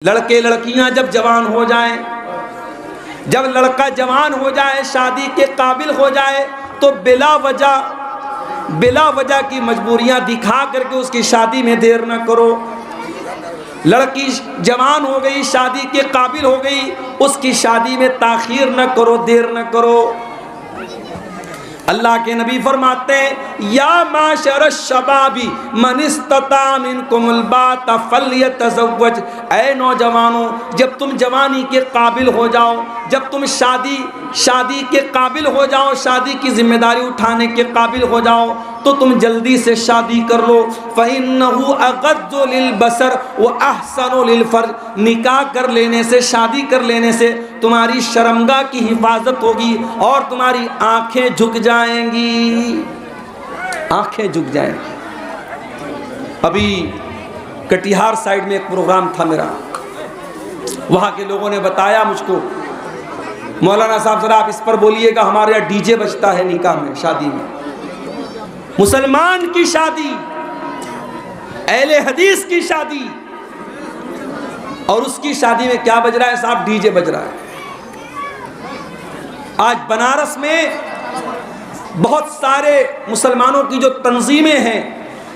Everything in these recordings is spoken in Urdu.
لڑکے لڑکیاں جب جوان ہو جائیں، جب لڑکا جوان ہو جائے، شادی کے قابل ہو جائے، تو بلا وجہ کی مجبوریاں دکھا کر کے اس کی شادی میں دیر نہ کرو۔ لڑکی جوان ہو گئی، شادی کے قابل ہو گئی، اس کی شادی میں تاخیر نہ کرو، دیر نہ کرو۔ اللہ کے نبی فرماتے ہیں یا معاشر الشباب من استطاع منکم الباءۃ فلیتزوج، اے نوجوانوں جب تم جوانی کے قابل ہو جاؤ، جب تم شادی کے قابل ہو جاؤ، شادی کی ذمہ داری اٹھانے کے قابل ہو جاؤ تو تم جلدی سے شادی کر لو۔ فإنہ اغض للبصر واحسن للفرج، نکاح کر لینے سے، شادی کر لینے سے تمہاری شرمگاہ کی حفاظت ہوگی اور تمہاری آنکھیں جھک جائیں گی، آنکھیں جھک جائیں گی۔ ابھی کٹیہار سائیڈ میں ایک پروگرام تھا میرا، وہاں کے لوگوں نے بتایا مجھ کو، مولانا صاحب ذرا آپ اس پر بولیے گا، ہمارے یہاں ڈی جے بجتا ہے نکاح میں، شادی میں، مسلمان کی شادی، اہل حدیث کی شادی، اور اس کی شادی میں کیا بج رہا ہے صاحب؟ ڈی جے بج رہا ہے۔ آج بنارس میں بہت سارے مسلمانوں کی جو تنظیمیں ہیں،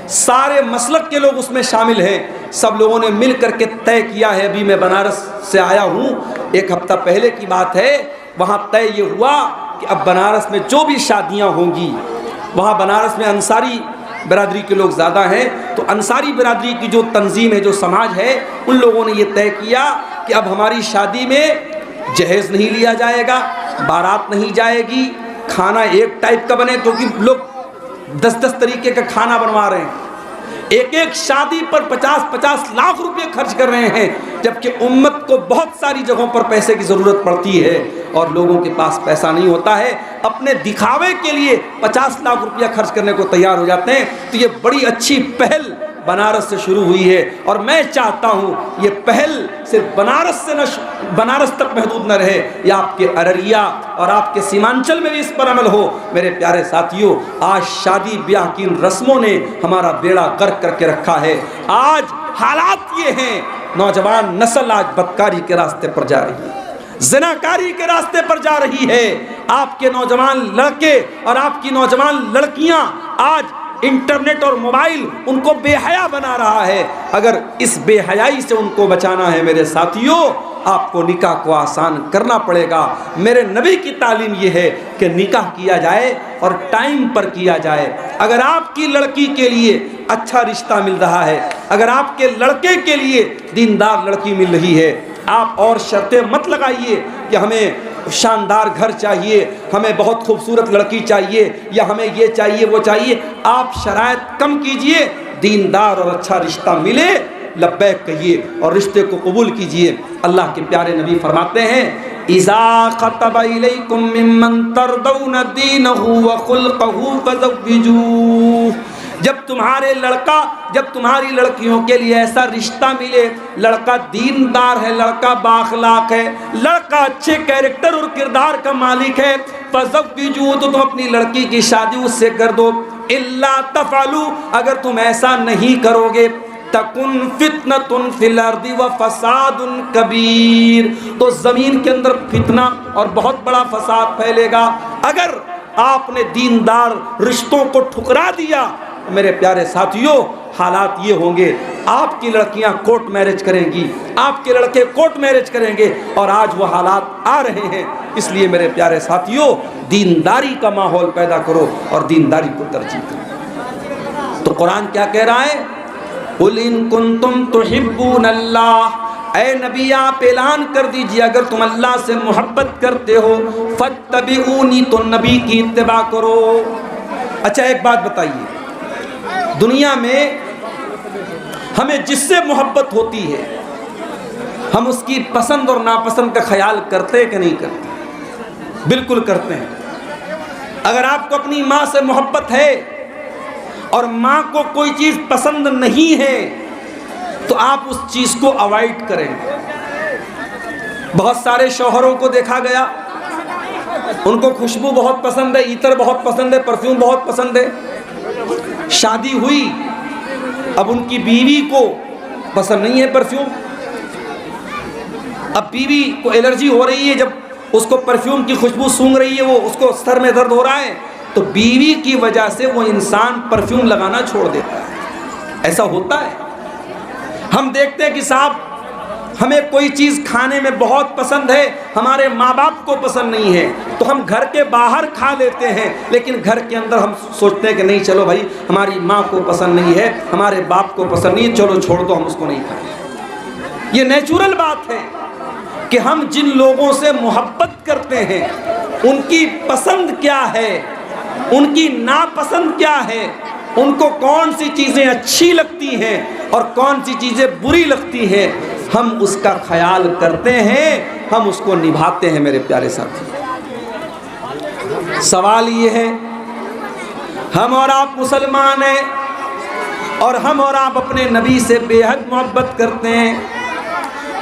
سارے مسلک کے لوگ اس میں شامل ہیں، سب لوگوں نے مل کر کے طے کیا ہے، ابھی میں بنارس سے آیا ہوں، ایک ہفتہ پہلے کی بات ہے، وہاں طے یہ ہوا کہ اب بنارس میں جو بھی شادیاں ہوں گی، وہاں بنارس میں انصاری برادری کے لوگ زیادہ ہیں، تو انصاری برادری کی جو تنظیم ہے، جو سماج ہے، ان لوگوں نے یہ طے کیا کہ اب ہماری شادی میں جہیز نہیں لیا جائے گا، بارات نہیں جائے گی، کھانا ایک ٹائپ کا بنے، کیونکہ لوگ 10 طریقے کا کھانا بنوا رہے ہیں، ایک ایک شادی پر 50 لاکھ روپے خرچ کر رہے ہیں، جبکہ امت کو بہت ساری جگہوں پر پیسے کی ضرورت پڑتی ہے اور لوگوں کے پاس پیسہ نہیں ہوتا ہے، اپنے دکھاوے کے لیے 50 لاکھ روپیہ خرچ کرنے کو تیار ہو جاتے ہیں۔ تو یہ بڑی اچھی پہل بنارس سے شروع ہوئی ہے، اور میں چاہتا ہوں یہ پہل صرف بنارس تک محدود نہ رہے، یہ آپ کے ارریہ اور آپ کے سیمانچل میں بھی اس پر عمل ہو۔ میرے پیارے ساتھیوں، آج شادی بیاہ کی ان رسموں نے ہمارا بیڑا غرق کر کے رکھا ہے۔ آج حالات یہ ہیں، نوجوان نسل آج بدکاری کے راستے پر جا رہی ہے، زناکاری کے راستے پر جا رہی ہے۔ آپ کے نوجوان لڑکے اور آپ کی نوجوان لڑکیاں آج انٹرنیٹ اور موبائل ان کو بے حیا بنا رہا ہے۔ اگر اس بے حیائی سے ان کو بچانا ہے میرے ساتھیوں، آپ کو نکاح کو آسان کرنا پڑے گا۔ میرے نبی کی تعلیم یہ ہے کہ نکاح کیا جائے اور ٹائم پر کیا جائے۔ اگر آپ کی لڑکی کے لیے اچھا رشتہ مل رہا ہے، اگر آپ کے لڑکے کے لیے دیندار لڑکی مل رہی ہے، آپ اور شرطیں مت لگائیے کہ ہمیں شاندار گھر چاہیے، ہمیں بہت خوبصورت لڑکی چاہیے، یا ہمیں یہ چاہیے وہ چاہیے۔ آپ شرائط کم کیجئے، دیندار اور اچھا رشتہ ملے لبیک کہیے اور رشتے کو قبول کیجئے۔ اللہ کے پیارے نبی فرماتے ہیں اذا خطب الیکم ممن ترضون دینہ وخلقہ فزوجوہ، جب تمہاری لڑکیوں کے لیے ایسا رشتہ ملے، لڑکا دیندار ہے، لڑکا بااخلاق ہے، لڑکا اچھے کیریکٹر اور کردار کا مالک ہے، فزوجوہ، تو تم اپنی لڑکی کی شادی اس سے کر دو۔ الا تفعلوا، اگر تم ایسا نہیں کرو گے، تکن فتنۃ فی الارض وفساد کبیر، تو زمین کے اندر فتنہ اور بہت بڑا فساد پھیلے گا۔ اگر آپ نے دیندار رشتوں کو ٹھکرا دیا، میرے پیارے ساتھیوں، حالات یہ ہوں گے، آپ کی لڑکیاں کورٹ میرج کریں گی، آپ کے لڑکے کورٹ میرج کریں گے، اور آج وہ حالات آ رہے ہیں۔ اس لیے میرے پیارے ساتھیوں، دینداری کا ماحول پیدا کرو اور دینداری کو ترجیح کرو۔ تو قرآن کیا کہہ رہا ہے؟ قُلْ إِن كُنتُمْ تُحِبُّونَ اللَّهَ، اے نبی آپ اعلان کر دیجئے اگر تم اللہ سے محبت کرتے ہو، فَاتَّبِعُونِی، تو نبی کی اتباع کرو۔ اچھا ایک بات بتائیے، دنیا میں ہمیں جس سے محبت ہوتی ہے، ہم اس کی پسند اور ناپسند کا خیال کرتے کہ نہیں کرتے؟ بالکل کرتے ہیں۔ اگر آپ کو اپنی ماں سے محبت ہے اور ماں کو کوئی چیز پسند نہیں ہے تو آپ اس چیز کو اوائڈ کریں۔ بہت سارے شوہروں کو دیکھا گیا، ان کو خوشبو بہت پسند ہے، عطر بہت پسند ہے، پرفیوم بہت پسند ہے، شادی ہوئی، اب ان کی بیوی کو پسند نہیں ہے پرفیوم، اب بیوی کو الرجی ہو رہی ہے، جب اس کو پرفیوم کی خوشبو سونگھ رہی ہے، وہ اس کو سر میں درد ہو رہا ہے، تو بیوی کی وجہ سے وہ انسان پرفیوم لگانا چھوڑ دیتا ہے۔ ایسا ہوتا ہے۔ ہم دیکھتے ہیں کہ صاحب ہمیں کوئی چیز کھانے میں بہت پسند ہے، ہمارے ماں باپ کو پسند نہیں ہے، تو ہم گھر کے باہر کھا لیتے ہیں، لیکن گھر کے اندر ہم سوچتے ہیں کہ نہیں چلو بھائی ہماری ماں کو پسند نہیں ہے، ہمارے باپ کو پسند نہیں ہے، چلو چھوڑ دو ہم اس کو نہیں کھائیں۔ یہ نیچرل بات ہے کہ ہم جن لوگوں سے محبت کرتے ہیں ان کی پسند کیا ہے، ان کی ناپسند کیا ہے، ان کو کون سی چیزیں اچھی لگتی ہیں اور کون سی چیزیں بری لگتی ہیں، ہم اس کا خیال کرتے ہیں، ہم اس کو نبھاتے ہیں۔ میرے پیارے ساتھی، سوال یہ ہے، ہم اور آپ مسلمان ہیں اور ہم اور آپ اپنے نبی سے بے حد محبت کرتے ہیں،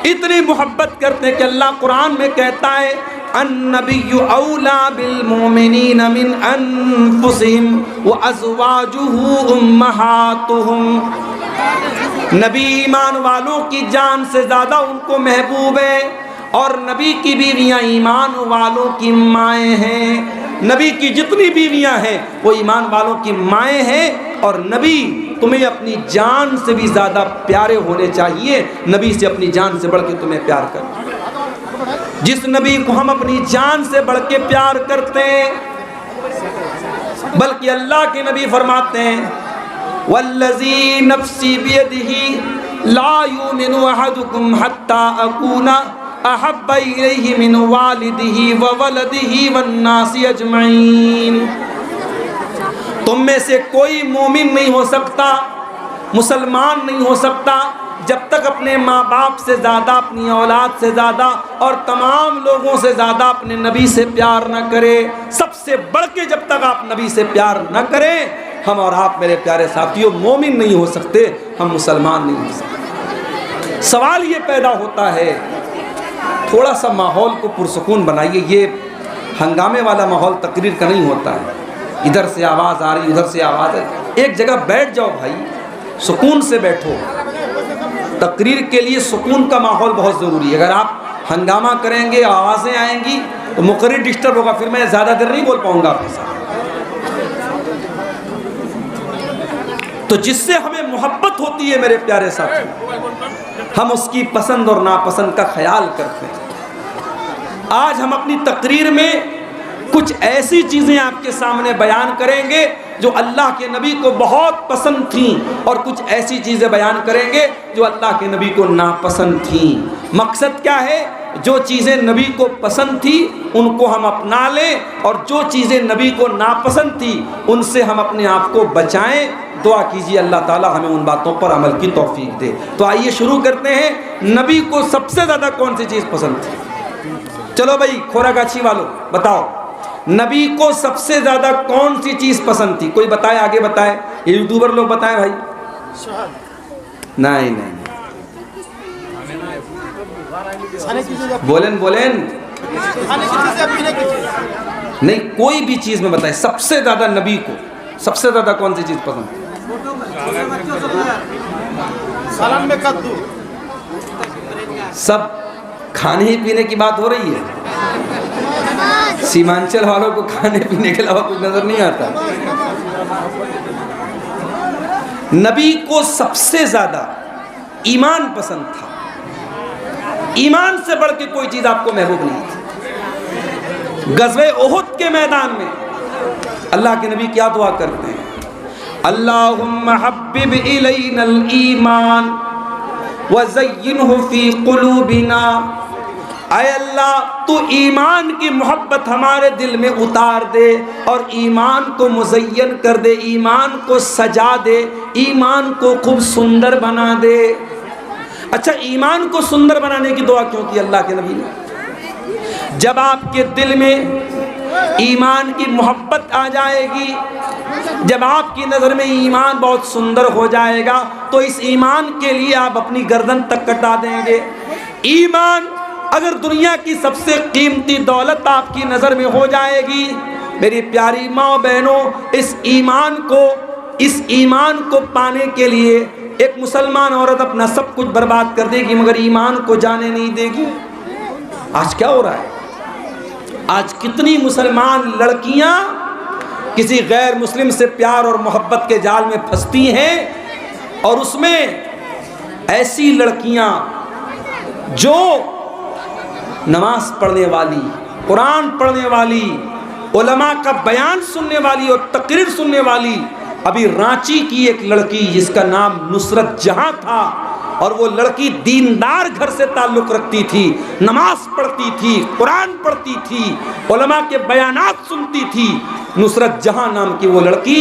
اتنی محبت کرتے ہیں کہ اللہ قرآن میں کہتا ہے النبی اولا بالمؤمنین من انفسہم وازواجہ امہاتہم، نبی ایمان والوں کی جان سے زیادہ ان کو محبوب ہے، اور نبی کی بیویاں ایمان والوں کی مائیں ہیں۔ نبی کی جتنی بیویاں ہیں وہ ایمان والوں کی مائیں ہیں، اور نبی تمہیں اپنی جان سے بھی زیادہ پیارے ہونے چاہیے، نبی سے اپنی جان سے بڑھ کے تمہیں پیار کرنا۔ جس نبی کو ہم اپنی جان سے بڑھ کے پیار کرتے ہیں، بلکہ اللہ کے نبی فرماتے ہیں والذی نفسی بیدہ لا یؤمن احدکم حتی اکون احب الیہ من والدہ وولدہ والناس اجمعین، تم میں سے کوئی مومن نہیں ہو سکتا، مسلمان نہیں ہو سکتا جب تک اپنے ماں باپ سے زیادہ، اپنی اولاد سے زیادہ اور تمام لوگوں سے زیادہ اپنے نبی سے پیار نہ کرے۔ سب سے بڑھ کے جب تک آپ نبی سے پیار نہ کریں، ہم اور آپ میرے پیارے ساتھیوں مومن نہیں ہو سکتے، ہم مسلمان نہیں ہو سکتے۔ سوال یہ پیدا ہوتا ہے، تھوڑا سا ماحول کو پرسکون بنائیے، یہ ہنگامے والا ماحول تقریر کا نہیں ہوتا ہے، ادھر سے آواز آ رہی ادھر سے آواز ہے، ایک جگہ بیٹھ جاؤ بھائی، سکون سے بیٹھو۔ تقریر کے لیے سکون کا ماحول بہت ضروری ہے، اگر آپ ہنگامہ کریں گے، آوازیں آئیں گی تو مقرر ڈسٹرب ہوگا، پھر میں زیادہ دیر نہیں بول پاؤں گا آپ کے ساتھ۔ تو جس سے ہمیں محبت ہوتی ہے میرے پیارے ساتھی، ہم اس کی پسند اور ناپسند کا خیال کرتے ہیں۔ آج ہم اپنی تقریر میں کچھ ایسی چیزیں آپ کے سامنے بیان کریں گے جو اللہ کے نبی کو بہت پسند تھیں، اور کچھ ایسی چیزیں بیان کریں گے جو اللہ کے نبی کو ناپسند تھیں۔ مقصد کیا ہے؟ جو چیزیں نبی کو پسند تھی ان کو ہم اپنا لیں، اور جو چیزیں نبی کو ناپسند تھی ان سے ہم اپنے آپ کو بچائیں۔ دعا کیجیے اللہ تعالی ہمیں ان باتوں پر عمل کی توفیق دے۔ تو آئیے شروع کرتے ہیں، نبی کو سب سے زیادہ کون سی چیز پسند تھی؟ چلو بھائی کھورا گاچھی والوں بتاؤ، نبی کو سب سے زیادہ کون سی چیز پسند تھی؟ کوئی بتائے، آگے بتائے، یہ یوٹیوبر لوگ بتائیں بھائی۔ نہیں نہیں بولیں نہیں، کوئی بھی چیز میں بتائیں، سب سے زیادہ نبی کو سب سے زیادہ کون سی چیز پسند تھی؟ سالن میں کدو۔ سب کھانے ہی پینے کی بات ہو رہی ہے، سیمانچل والوں کو کھانے پینے کے علاوہ کچھ نظر نہیں آتا۔ نبی کو سب سے زیادہ ایمان پسند تھا، ایمان سے بڑھ کے کوئی چیز آپ کو محبوب نہیں تھی۔ غزوہ احد کے میدان میں اللہ کے نبی کیا دعا کرتے ہیں؟ اللہم حبب الینا الایمان وزینہ فی قلوبنا، اے اللہ تو ایمان کی محبت ہمارے دل میں اتار دے، اور ایمان کو مزین کر دے، ایمان کو سجا دے، ایمان کو خوب سندر بنا دے۔ اچھا، ایمان کو سندر بنانے کی دعا کیوں کی اللہ کے نبی نے؟ جب آپ کے دل میں ایمان کی محبت آ جائے گی، جب آپ کی نظر میں ایمان بہت سندر ہو جائے گا، تو اس ایمان کے لیے آپ اپنی گردن تک کٹا دیں گے۔ ایمان اگر دنیا کی سب سے قیمتی دولت آپ کی نظر میں ہو جائے گی، میری پیاری ماں بہنوں، اس ایمان کو پانے کے لیے ایک مسلمان عورت اپنا سب کچھ برباد کر دے گی، مگر ایمان کو جانے نہیں دے گی۔ آج کیا ہو رہا ہے؟ آج کتنی مسلمان لڑکیاں کسی غیر مسلم سے پیار اور محبت کے جال میں پھنستی ہیں، اور اس میں ایسی لڑکیاں جو نماز پڑھنے والی، قرآن پڑھنے والی، علماء کا بیان سننے والی اور تقریر سننے والی، ابھی رانچی کی ایک لڑکی جس کا نام نصرت جہاں تھا، اور وہ لڑکی دیندار گھر سے تعلق رکھتی تھی، نماز پڑھتی تھی، قرآن پڑھتی تھی، علماء کے بیانات سنتی تھی، نصرت جہاں نام کی وہ لڑکی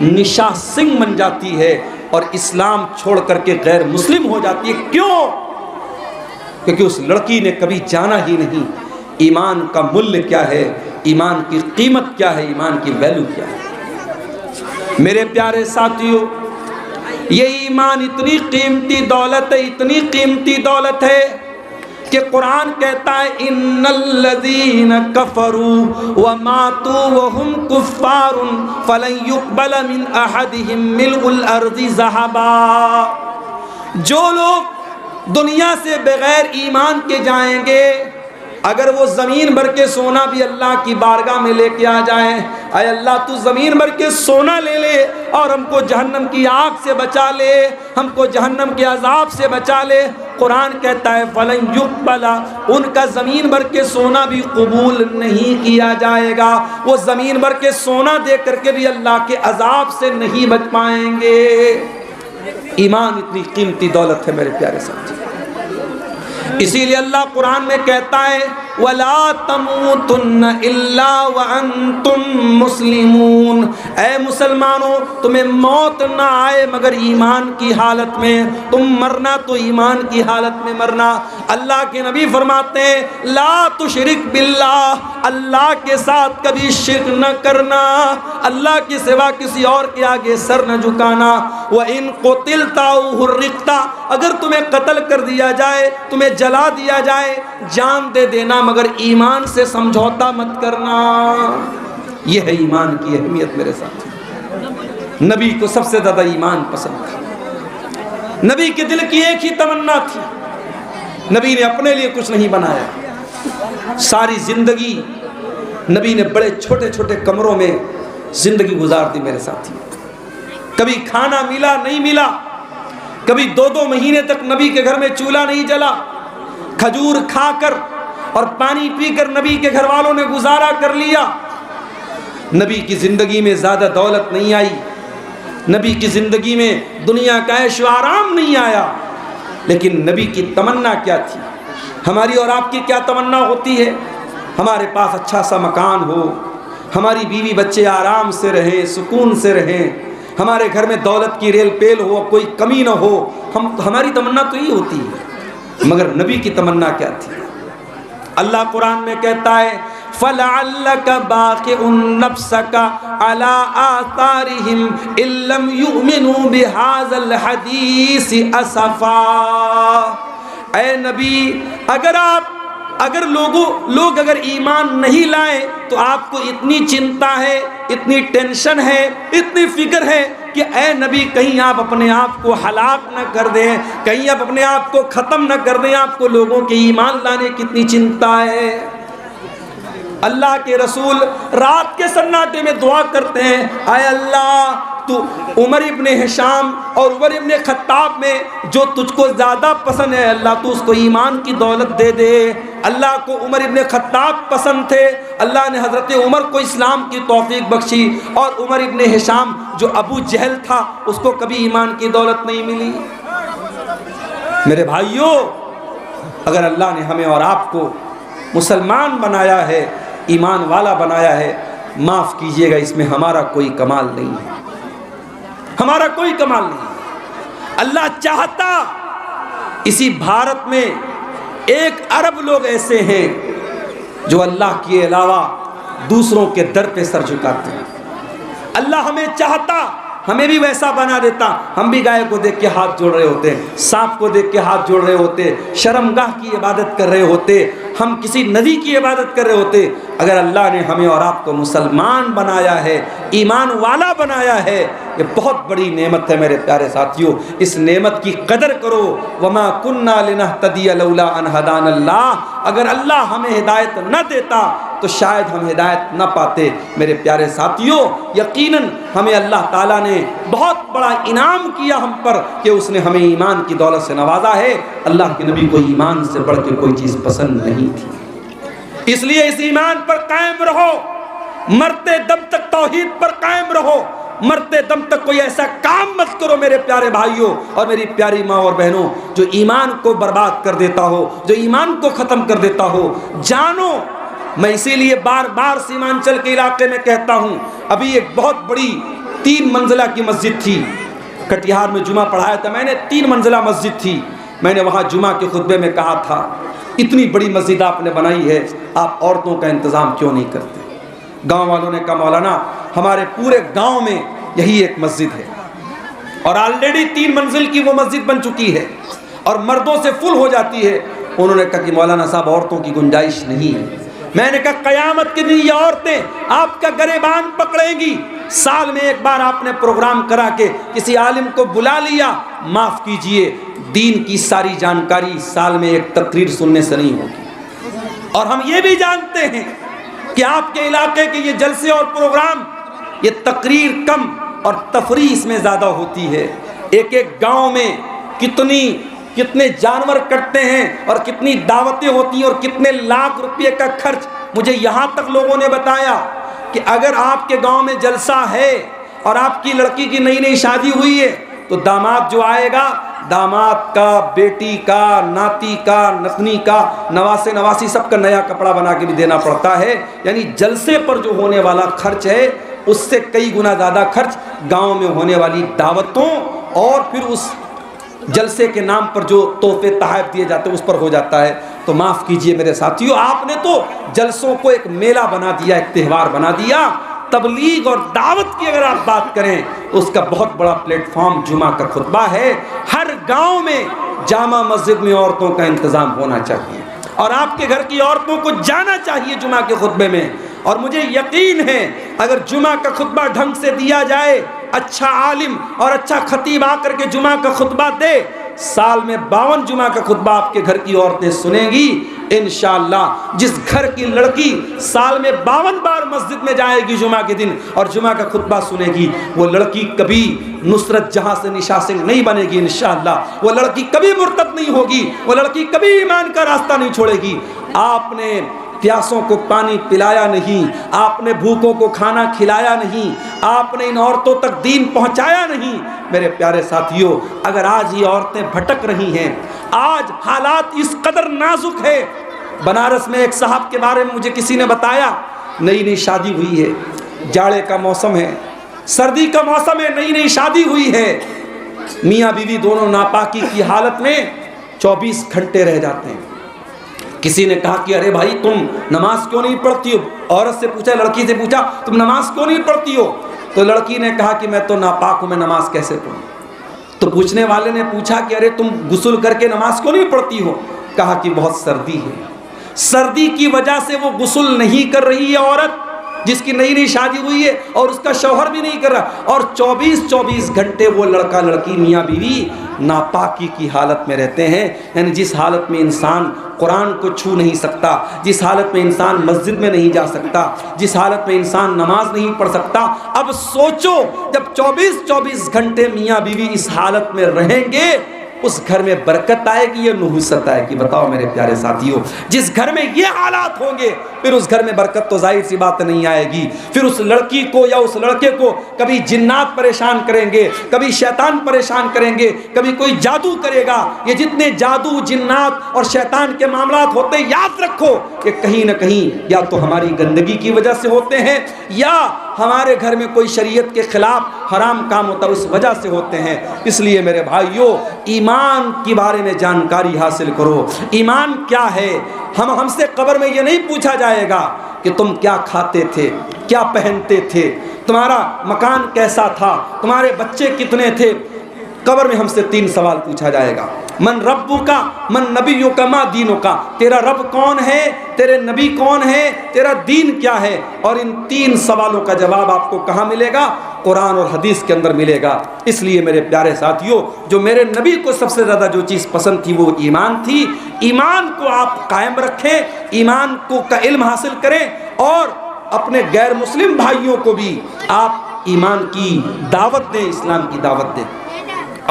نشا سنگھ بن جاتی ہے اور اسلام چھوڑ کر کے غیر مسلم ہو جاتی ہے۔ کیوں؟ کیونکہ اس لڑکی نے کبھی جانا ہی نہیں ایمان کا مل کیا ہے، ایمان کی قیمت کیا ہے، ایمان کی ویلیو کیا ہے۔ میرے پیارے ساتھیو، یہ ایمان اتنی قیمتی دولت ہے، اتنی قیمتی دولت ہے کہ قرآن کہتا ہے ان الذین کفروا وماتوا وهم کفار فلن يقبل من احدهم ملء الارض ذهبا۔ جو لوگ دنیا سے بغیر ایمان کے جائیں گے، اگر وہ زمین بھر کے سونا بھی اللہ کی بارگاہ میں لے کے آ جائیں، اے اللہ تو زمین بھر کے سونا لے لے اور ہم کو جہنم کی آگ سے بچا لے، ہم کو جہنم کے عذاب سے بچا لے، قرآن کہتا ہے فلن یقبل، ان کا زمین بھر کے سونا بھی قبول نہیں کیا جائے گا، وہ زمین بھر کے سونا دے کر کے بھی اللہ کے عذاب سے نہیں بچ پائیں گے۔ ایمان اتنی قیمتی دولت ہے میرے پیارے ساتھی، اسی لیے اللہ قرآن میں کہتا ہے وَلَا تَمُوتُنَّ إِلَّا وَأَنْتُمْ مُسْلِمُونَ، اے مسلمانوں تمہیں موت نہ آئے مگر ایمان کی حالت میں، تم مرنا تو ایمان کی حالت میں مرنا۔ اللہ کے نبی فرماتے ہیں لا تشرک باللہ، اللہ کے ساتھ کبھی شرک نہ کرنا، اللہ کے سوا کسی اور کے آگے سر نہ جھکانا۔ وَإِن قُتِلْتَ أَوْ حُرِّقْتَ، اگر تمہیں قتل کر دیا جائے، تمہیں جلا دیا جائے، جان دے دینا مگر ایمان سے سمجھوتا مت کرنا۔ یہ ہے ایمان کی اہمیت میرے ساتھ۔ نبی کو سب سے زیادہ ایمان پسند تھا، نبی کے دل کی ایک ہی تمنا تھی، نبی نے اپنے لیے کچھ نہیں بنایا، ساری زندگی نبی نے بڑے چھوٹے چھوٹے کمروں میں زندگی گزار دی میرے ساتھی۔ کبھی کھانا ملا نہیں ملا، کبھی 2 مہینے تک نبی کے گھر میں چولہا نہیں جلا، کھجور کھا کر اور پانی پی کر نبی کے گھر والوں نے گزارا کر لیا۔ نبی کی زندگی میں زیادہ دولت نہیں آئی، نبی کی زندگی میں دنیا کا عیش و آرام نہیں آیا، لیکن نبی کی تمنا کیا تھی؟ ہماری اور آپ کی کیا تمنا ہوتی ہے؟ ہمارے پاس اچھا سا مکان ہو، ہماری بیوی بچے آرام سے رہیں، سکون سے رہیں، ہمارے گھر میں دولت کی ریل پیل ہو، کوئی کمی نہ ہو، ہماری تمنا تو یہ ہوتی ہے، مگر نبی کی تمنا کیا تھی؟ اللہ قرآن میں کہتا ہے فَلَعَلَّكَ بَاخِعٌ نَفْسَكَ عَلَىٰ آثَارِهِمْ إِن لَّمْ يُؤْمِنُوا بِهَٰذَا الْحَدِيثِ أَسَفًا۔ اے نبی، اگر لوگ اگر ایمان نہیں لائیں تو آپ کو اتنی چنتا ہے، اتنی ٹینشن ہے، اتنی فکر ہے کہ اے نبی کہیں آپ اپنے آپ کو ہلاک نہ کر دیں، کہیں آپ اپنے آپ کو ختم نہ کر دیں، آپ کو لوگوں کے ایمان لانے کی اتنی چنتا ہے۔ اللہ کے رسول رات کے سناٹے میں دعا کرتے ہیں اے اللہ تو عمر ابن ہشام اور عمر ابن خطاب میں جو تجھ کو زیادہ پسند ہے اللہ تو اس کو ایمان کی دولت دے دے۔ اللہ کو عمر ابن خطاب پسند تھے، اللہ نے حضرت عمر کو اسلام کی توفیق بخشی، اور عمر ابن ہشام جو ابو جہل تھا اس کو کبھی ایمان کی دولت نہیں ملی۔ میرے بھائیوں، اگر اللہ نے ہمیں اور آپ کو مسلمان بنایا ہے، ایمان والا بنایا ہے، معاف کیجئے گا اس میں ہمارا کوئی کمال نہیں ہے، ہمارا کوئی کمال نہیں۔ اللہ چاہتا اسی بھارت میں 1 ارب لوگ ایسے ہیں جو اللہ کے علاوہ دوسروں کے در پہ سر جھکاتے ہیں۔ اللہ ہمیں چاہتا ہمیں بھی ویسا بنا دیتا، ہم بھی گائے کو دیکھ کے ہاتھ جوڑ رہے ہوتے، سانپ کو دیکھ کے ہاتھ جوڑ رہے ہوتے، شرمگاہ کی عبادت کر رہے ہوتے، ہم کسی ندی کی عبادت کر رہے ہوتے۔ اگر اللہ نے ہمیں اور آپ کو مسلمان بنایا ہے، ایمان والا بنایا ہے، یہ بہت بڑی نعمت ہے میرے پیارے ساتھیوں، اس نعمت کی قدر کرو۔ وما كنا لنهتدي لولا ان هدانا اللہ، اگر اللہ ہمیں ہدایت نہ دیتا تو شاید ہم ہدایت نہ پاتے۔ میرے پیارے ساتھیوں، یقیناً ہمیں اللہ تعالیٰ نے بہت بڑا انعام کیا ہم پر کہ اس نے ہمیں ایمان کی دولت سے نوازا ہے۔ اللہ کے نبی کو ایمان سے بڑھ کے کوئی چیز پسند نہیں تھی، اس لیے اس ایمان پر قائم رہو، مرتے دم تک توحید پر قائم رہو، مرتے دم تک کوئی ایسا کام مت کرو میرے پیارے بھائیوں اور میری پیاری ماں اور بہنوں جو ایمان کو برباد کر دیتا ہو، جو ایمان کو ختم کر دیتا ہو۔ جانو، میں اسی لیے بار بار سیمانچل کے علاقے میں کہتا ہوں، ابھی ایک بہت بڑی 3 منزلہ کی مسجد تھی، کٹیہار میں جمعہ پڑھایا تھا میں نے، 3 منزلہ مسجد تھی، میں نے وہاں جمعہ کے خطبے میں کہا تھا اتنی بڑی مسجد آپ نے بنائی ہے، آپ عورتوں کا انتظام کیوں نہیں کرتے؟ گاؤں والوں نے کہا مولانا ہمارے پورے گاؤں میں یہی ایک مسجد ہے اور آلریڈی 3 منزل کی وہ مسجد بن چکی ہے اور مردوں سے فل ہو جاتی ہے۔ انہوں نے کہا کہ مولانا صاحب عورتوں کی گنجائش نہیں ہے۔ میں نے کہا قیامت کے دن یہ عورتیں آپ کا گریبان پکڑیں گی۔ سال میں ایک بار آپ نے پروگرام کرا کے کسی عالم کو بلا لیا، معاف کیجئے دین کی ساری جانکاری سال میں ایک تقریر سننے سے نہیں ہوگی۔ اور ہم یہ بھی جانتے ہیں کہ آپ کے علاقے کے یہ جلسے اور پروگرام، یہ تقریر کم اور تفریح اس میں زیادہ ہوتی ہے۔ ایک ایک گاؤں میں کتنے جانور کٹتے ہیں اور کتنی دعوتیں ہوتی ہیں اور کتنے لاکھ روپے کا خرچ۔ مجھے یہاں تک لوگوں نے بتایا کہ اگر آپ کے گاؤں میں جلسہ ہے اور آپ کی لڑکی کی نئی شادی ہوئی ہے تو داماد جو آئے گا، داماد کا، بیٹی کا، ناتی کا، نتنی کا، نواسے نواسی سب کا نیا کپڑا بنا کے بھی دینا پڑتا ہے۔ یعنی جلسے پر جو ہونے والا خرچ ہے اس سے کئی گنا زیادہ خرچ گاؤں میں ہونے والی دعوتوں اور پھر اس جلسے کے نام پر جو تحفے تحائف دیے جاتے ہیں اس پر ہو جاتا ہے۔ تو معاف کیجئے میرے ساتھیوں، آپ نے تو جلسوں کو ایک میلہ بنا دیا، ایک تہوار بنا دیا۔ تبلیغ اور دعوت کی اگر آپ بات کریں تو اس کا بہت بڑا پلیٹ فارم جمعہ کا خطبہ ہے۔ ہر گاؤں میں جامع مسجد میں عورتوں کا انتظام ہونا چاہیے اور آپ کے گھر کی عورتوں کو جانا چاہیے جمعہ کے خطبے میں۔ اور مجھے یقین ہے اگر جمعہ کا خطبہ ڈھنگ سے دیا جائے، اچھا عالم اور اچھا خطیب آ کر کے جمعہ کا خطبہ دے، سال میں 52 جمعہ کا خطبہ آپ کے گھر کی عورتیں سنیں گی انشاءاللہ۔ جس گھر کی لڑکی سال میں 52 بار مسجد میں جائے گی جمعہ کے دن اور جمعہ کا خطبہ سنے گی، وہ لڑکی کبھی نصرت جہاں سے نشاسنگ نہیں بنے گی انشاءاللہ، وہ لڑکی کبھی مرتد نہیں ہوگی، وہ لڑکی کبھی ایمان کا راستہ نہیں چھوڑے گی۔ آپ نے پیاسوں کو پانی پلایا نہیں، آپ نے بھوکوں کو کھانا کھلایا نہیں، آپ نے ان عورتوں تک دین پہنچایا نہیں۔ میرے پیارے ساتھیوں، اگر آج یہ عورتیں بھٹک رہی ہیں، آج حالات اس قدر نازک ہے۔ بنارس میں ایک صاحب کے بارے میں مجھے کسی نے بتایا، نئی شادی ہوئی ہے، جاڑے کا موسم ہے، سردی کا موسم ہے، نئی شادی ہوئی ہے، میاں بیوی دونوں ناپاکی کی حالت میں 24 گھنٹے رہ جاتے ہیں۔ کسی نے کہا کہ ارے بھائی تم نماز کیوں نہیں پڑھتی ہو؟ عورت سے پوچھا، لڑکی سے پوچھا تم نماز کیوں نہیں پڑھتی ہو؟ تو لڑکی نے کہا کہ میں تو ناپاک ہوں، میں نماز کیسے پڑھوں؟ تو پوچھنے والے نے پوچھا کہ ارے تم غسل کر کے نماز کیوں نہیں پڑھتی ہو؟ کہا کہ بہت سردی ہے، سردی کی وجہ سے وہ غسل نہیں کر رہی ہے عورت جس کی نئی شادی ہوئی ہے اور اس کا شوہر بھی نہیں کر رہا، اور 24 گھنٹے وہ لڑکا لڑکی میاں بیوی ناپاکی کی حالت میں رہتے ہیں۔ یعنی جس حالت میں انسان قرآن کو چھو نہیں سکتا، جس حالت میں انسان مسجد میں نہیں جا سکتا، جس حالت میں انسان نماز نہیں پڑھ سکتا، اب سوچو جب 24 گھنٹے میاں بیوی اس حالت میں رہیں گے اس گھر میں برکت آئے گی یا نحوست آئے گی؟ بتاؤ میرے پیارے ساتھیوں، جس گھر میں یہ حالات ہوں گے پھر اس گھر میں برکت تو ظاہر سی بات نہیں آئے گی۔ پھر اس لڑکی کو یا اس لڑکے کو کبھی جنات پریشان کریں گے، کبھی شیطان پریشان کریں گے، کبھی کوئی جادو کرے گا۔ یہ جتنے جادو، جنات اور شیطان کے معاملات ہوتے ہیں، یاد رکھو کہ کہیں نہ کہیں یا تو ہماری گندگی کی وجہ سے ہوتے ہیں یا ہمارے گھر میں کوئی شریعت کے خلاف حرام کام ہوتا ہے اس وجہ سے ہوتے ہیں۔ اس لیے میرے بھائیوں، ایمان کے بارے میں جانکاری حاصل کرو۔ ایمان کیا ہے؟ ہم سے قبر میں یہ نہیں پوچھا جائے گا کہ تم کیا کھاتے تھے، کیا پہنتے تھے، تمہارا مکان کیسا تھا، تمہارے بچے کتنے تھے۔ قبر میں ہم سے 3 سوال پوچھا جائے گا۔ من ربک من نبیک ما دینک، تیرا رب کون ہے، تیرے نبی کون ہے، تیرا دین کیا ہے؟ اور ان 3 سوالوں کا جواب آپ کو کہاں ملے گا؟ قرآن اور حدیث کے اندر ملے گا۔ اس لیے میرے پیارے ساتھیوں، جو میرے نبی کو سب سے زیادہ جو چیز پسند تھی وہ ایمان تھی۔ ایمان کو آپ قائم رکھیں، ایمان کا علم حاصل کریں، اور اپنے غیر مسلم بھائیوں کو بھی آپ ایمان کی دعوت دیں، اسلام کی دعوت دیں۔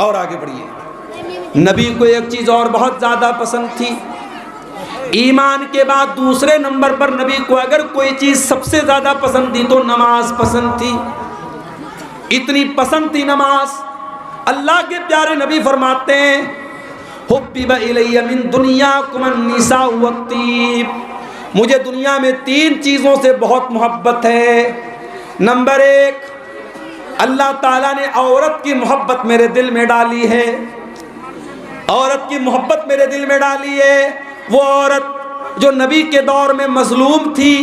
اور آگے بڑھیے۔ نبی کو ایک چیز اور بہت زیادہ پسند تھی، ایمان کے بعد دوسرے نمبر پر نبی کو اگر کوئی چیز سب سے زیادہ پسند تھی تو نماز پسند تھی۔ اتنی پسند تھی نماز، اللہ کے پیارے نبی فرماتے ہیں حبب الی من دنیاکم النساء والطیب، مجھے دنیا میں 3 چیزوں سے بہت محبت ہے۔ نمبر 1، اللہ تعالیٰ نے عورت کی محبت میرے دل میں ڈالی ہے، عورت کی محبت میرے دل میں ڈالی ہے۔ وہ عورت جو نبی کے دور میں مظلوم تھی،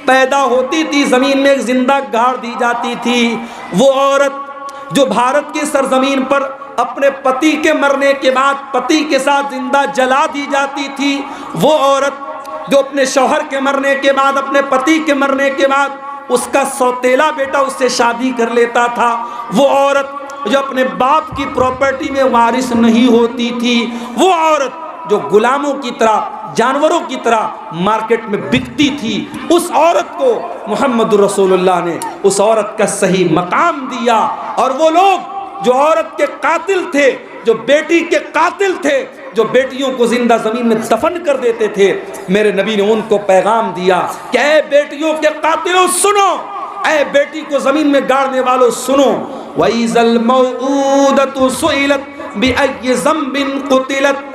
پیدا ہوتی تھی زمین میں ایک زندہ گاڑ دی جاتی تھی، وہ عورت جو بھارت کی سرزمین پر اپنے پتی کے مرنے کے بعد پتی کے ساتھ زندہ جلا دی جاتی تھی، وہ عورت جو اپنے شوہر کے مرنے کے بعد، اپنے پتی کے مرنے کے بعد اس کا سوتیلا بیٹا اس سے شادی کر لیتا تھا، وہ عورت جو اپنے باپ کی پراپرٹی میں وارث نہیں ہوتی تھی، وہ عورت جو غلاموں کی طرح، جانوروں کی طرح مارکیٹ میں بکتی تھی، اس عورت کو محمد رسول اللہ نے اس عورت کا صحیح مقام دیا۔ اور وہ لوگ جو عورت کے قاتل تھے، جو بیٹی کے قاتل تھے، جو بیٹیوں کو زندہ زمین میں دفن کر دیتے تھے، میرے نبی نے ان کو پیغام دیا کہ اے بیٹیوں کے قاتلوں سنو، اے بیٹی کو زمین میں گاڑنے والوں سنو، وَإِذَا الْمَوْءُودَةُ سُئِلَتْ بِأَيِّ ذَنبٍ قُتِلَتْ،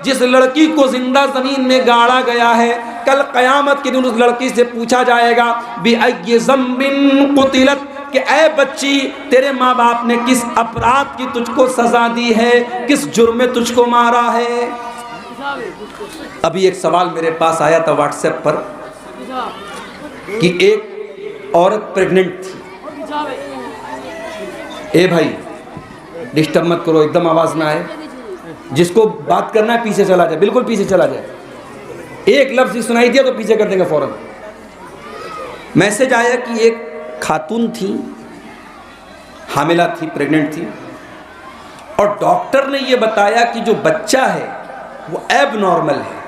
جس لڑکی کو زندہ زمین میں گاڑا گیا ہے، کل قیامت کے دن اس لڑکی سے پوچھا جائے گا بِأَيِّ ذَنبٍ قُتِلَتْ، کہ اے بچی تیرے ماں باپ نے کس اپرادھ کی تجھ کو سزا دی ہے، کس جرم میں تجھ کو مارا ہے۔ ابھی ایک سوال میرے پاس آیا تھا واٹس ایپ پر کہ ایک عورت پریگننٹ تھی۔ اے بھائی ڈسٹرب مت کرو، ایک دم آواز نہ آئے، جس کو بات کرنا ہے پیچھے چلا جائے، بالکل پیچھے چلا جائے، ایک لفظ ہی سنائی دیا تو پیچھے کر دیں گے فوراً۔ میسج آیا کہ ایک خاتون تھی، حاملہ تھی، پریگننٹ تھی، اور ڈاکٹر نے یہ بتایا کہ جو بچہ ہے وہ ایب نارمل ہے۔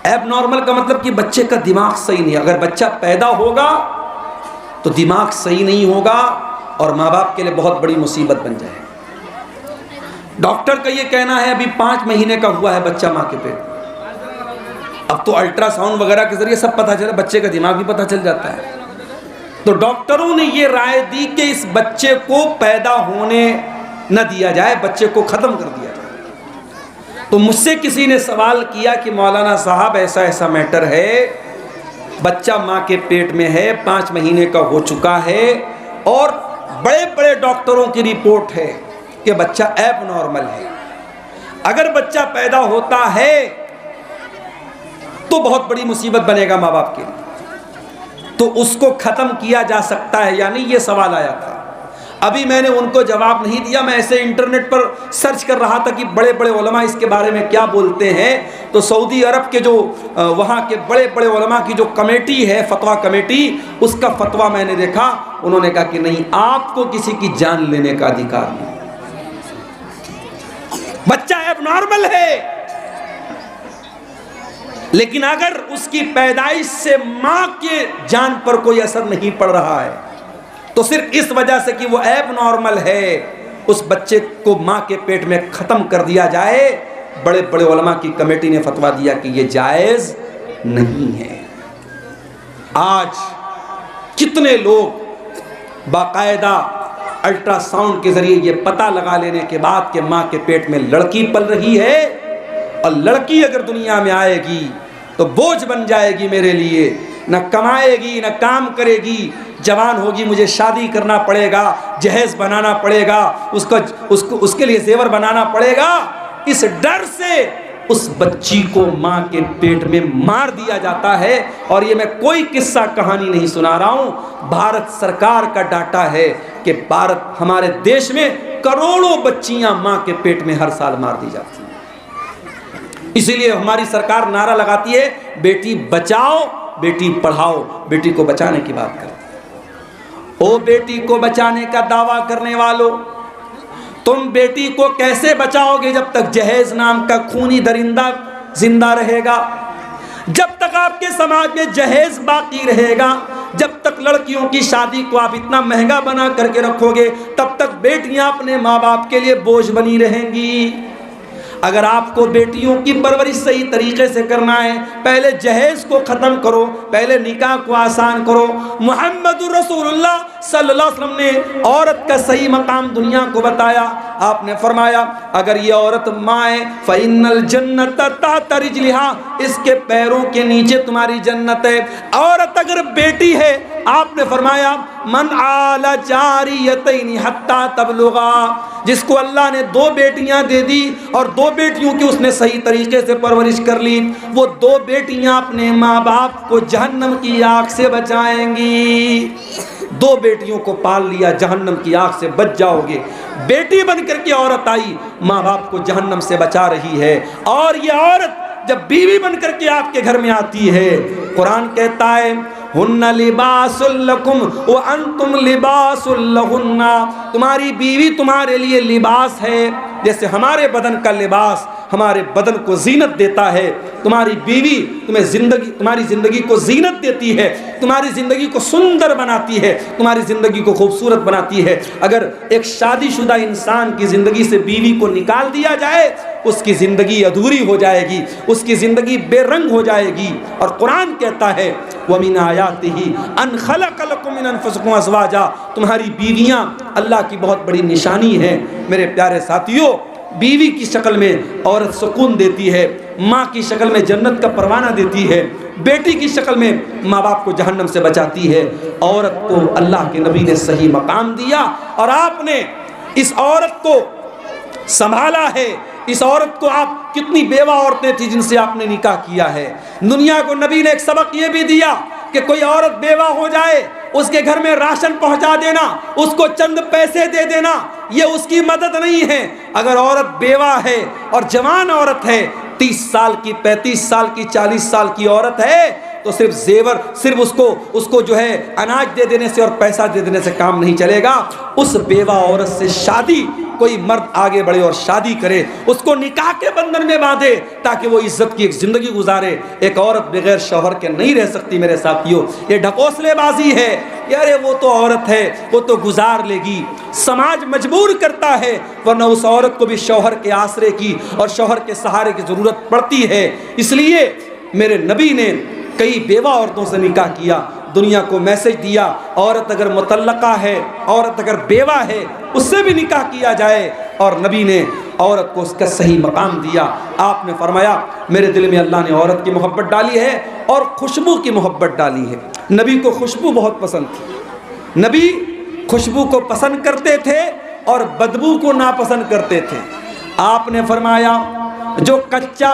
ایب نارمل کا مطلب کہ بچے کا دماغ صحیح نہیں ہے، اگر بچہ پیدا ہوگا تو دماغ صحیح نہیں ہوگا اور ماں باپ کے لیے بہت بڑی مصیبت بن جائے۔ ڈاکٹر کا یہ کہنا ہے ابھی 5 مہینے کا ہوا ہے بچہ ماں کے پیٹ، اب تو الٹرا ساؤنڈ وغیرہ کے ذریعے سب پتہ چلا، بچے کا دماغ بھی پتہ چل جاتا ہے۔ تو ڈاکٹروں نے یہ رائے دی کہ اس بچے کو پیدا ہونے نہ دیا جائے، بچے کو ختم کر دیا جائے۔ تو مجھ سے کسی نے سوال کیا کہ مولانا صاحب ایسا ایسا میٹر ہے، بچہ ماں کے پیٹ میں ہے، 5 مہینے کا ہو چکا ہے، اور بڑے بڑے ڈاکٹروں کی رپورٹ ہے کہ بچہ ایب نارمل ہے، اگر بچہ پیدا ہوتا ہے تو بہت بڑی مصیبت بنے گا ماں باپ کے لیے، تو اس کو ختم کیا جا سکتا ہے یا نہیں، یہ سوال آیا تھا۔ ابھی میں نے ان کو جواب نہیں دیا، میں ایسے انٹرنیٹ پر سرچ کر رہا تھا کہ بڑے بڑے علماء اس کے بارے میں کیا بولتے ہیں، تو سعودی عرب کے جو وہاں کے بڑے بڑے علماء کی جو کمیٹی ہے، فتویٰ کمیٹی، اس کا فتویٰ میں نے دیکھا، انہوں نے کہا کہ نہیں، آپ کو کسی کی جان لینے کا ادھیکار نہیں، بچہ ایب نارمل ہے، لیکن اگر اس کی پیدائش سے ماں کے جان پر کوئی اثر نہیں پڑ رہا ہے تو صرف اس وجہ سے کہ وہ ایب نارمل ہے اس بچے کو ماں کے پیٹ میں ختم کر دیا جائے۔ بڑے بڑے علماء کی کمیٹی نے فتویٰ دیا کہ یہ جائز نہیں ہے۔ آج کتنے لوگ باقاعدہ الٹرا ساؤنڈ کے ذریعے یہ پتہ لگا لینے کے بعد کہ ماں کے پیٹ میں لڑکی پل رہی ہے، اور لڑکی اگر دنیا میں آئے گی تو بوجھ بن جائے گی میرے لیے، نہ کمائے گی نہ کام کرے گی، جوان ہوگی مجھے شادی کرنا پڑے گا، جہیز بنانا پڑے گا، اس کے لیے زیور بنانا پڑے گا، اس ڈر سے اس بچی کو ماں کے پیٹ میں مار دیا جاتا ہے. اور یہ میں کوئی قصہ کہانی نہیں سنا رہا ہوں، بھارت سرکار کا ڈاٹا ہے کہ ہمارے دیش میں کروڑوں بچیاں ماں کے پیٹ میں ہر سال مار دی جاتی ہیں. اسی لیے ہماری سرکار نعرہ لگاتی ہے بیٹی بچاؤ بیٹی پڑھاؤ. بیٹی کو بچانے کی بات کرتے ہیں. او بیٹی کو بچانے کا دعویٰ کرنے والوں، تم بیٹی کو کیسے بچاؤ گے جب تک جہیز نام کا خونی درندہ زندہ رہے گا؟ جب تک آپ کے سماج میں جہیز باقی رہے گا، جب تک لڑکیوں کی شادی کو آپ اتنا مہنگا بنا کر کے رکھو گے، تب تک بیٹیاں اپنے ماں باپ کے لیے بوجھ بنی رہیں گی. اگر آپ کو بیٹیوں کی پرورش صحیح طریقے سے کرنا ہے، پہلے جہیز کو ختم کرو، پہلے نکاح کو آسان کرو. محمد رسول اللہ صلی اللہ علیہ وسلم نے عورت کا صحیح مقام دنیا کو بتایا. آپ نے فرمایا اگر یہ عورت ماں ہے فَإِنَّ الْجَنَّةَ تَحْتَ رِجْلِهَا، اس کے پیروں کے نیچے تمہاری جنت ہے. عورت اگر بیٹی ہے، آپ نے فرمایا من آل جاریتین حتی تبلغا، جس کو اللہ نے 2 بیٹیاں دے دی اور 2 بیٹیوں کی اس نے صحیح طریقے سے پرورش کر لی، وہ 2 بیٹیاں اپنے ماں باپ کو جہنم کی آگ سے بچائیں گی. 2 بیٹیوں کو پال لیا، جہنم کی آگ سے بچ جاؤ گے. بیٹی بن کر کے عورت آئی، ماں باپ کو جہنم سے بچا رہی ہے. اور یہ عورت جب بیوی بن کر کے آپ کے گھر میں آتی ہے، قرآن کہتا ہے ہن لباس لکم وانتم لباس لہن، تمہاری بیوی تمہارے لیے لباس ہے. جیسے ہمارے بدن کا لباس ہمارے بدن کو زینت دیتا ہے، تمہاری بیوی تمہاری زندگی کو زینت دیتی ہے، تمہاری زندگی کو سندر بناتی ہے، تمہاری زندگی کو خوبصورت بناتی ہے. اگر ایک شادی شدہ انسان کی زندگی سے بیوی کو نکال دیا جائے، اس کی زندگی ادھوری ہو جائے گی، اس کی زندگی بے رنگ ہو جائے گی. اور قرآن کہتا ہے وَمِنْ آيَاتِهِ أَنْ خَلَقَ لَكُم مِّنْ أَنفُسِكُمْ أَزْوَاجًا، تمہاری بیویاں اللہ کی بہت بڑی نشانی ہے. میرے پیارے ساتھیوں، بیوی کی شکل میں عورت سکون دیتی ہے، ماں کی شکل میں جنت کا پروانہ دیتی ہے، بیٹی کی شکل میں ماں باپ کو جہنم سے بچاتی ہے. عورت کو اللہ کے نبی نے صحیح مقام دیا اور آپ نے اس عورت کو سنبھالا ہے. اس عورت کو آپ کتنی بیوہ عورتیں تھیں جن سے آپ نے نکاح کیا ہے. دنیا کو نبی نے ایک سبق یہ بھی دیا کہ کوئی عورت بیوہ ہو جائے، اس کے گھر میں راشن پہنچا دینا، اس کو چند پیسے دے دینا، یہ اس کی مدد نہیں ہے. اگر عورت بیوہ ہے اور جوان عورت ہے، 30 سال کی، 35 سال کی، 40 سال کی عورت ہے، تو صرف زیور، صرف اس کو جو ہے اناج دے دینے سے اور پیسہ دے دینے سے کام نہیں چلے گا. اس بیوہ عورت سے شادی، کوئی مرد آگے بڑھے اور شادی کرے، اس کو نکاح کے بندھن میں باندھے تاکہ وہ عزت کی ایک زندگی گزارے. ایک عورت بغیر شوہر کے نہیں رہ سکتی میرے ساتھیوں. یہ ڈھکوسلے بازی ہے کہ ارے وہ تو عورت ہے، وہ تو گزار لے گی. سماج مجبور کرتا ہے، ورنہ اس عورت کو بھی شوہر کے آسرے کی اور شوہر کے سہارے کی ضرورت پڑتی ہے. اس لیے میرے نبی نے کئی بیوہ عورتوں سے نکاح کیا، دنیا کو میسج دیا عورت اگر مطلقہ ہے، عورت اگر بیوہ ہے، اس سے بھی نکاح کیا جائے. اور نبی نے عورت کو اس کا صحیح مقام دیا. آپ نے فرمایا میرے دل میں اللہ نے عورت کی محبت ڈالی ہے اور خوشبو کی محبت ڈالی ہے. نبی کو خوشبو بہت پسند تھی. نبی خوشبو کو پسند کرتے تھے اور بدبو کو ناپسند کرتے تھے. آپ نے فرمایا جو کچا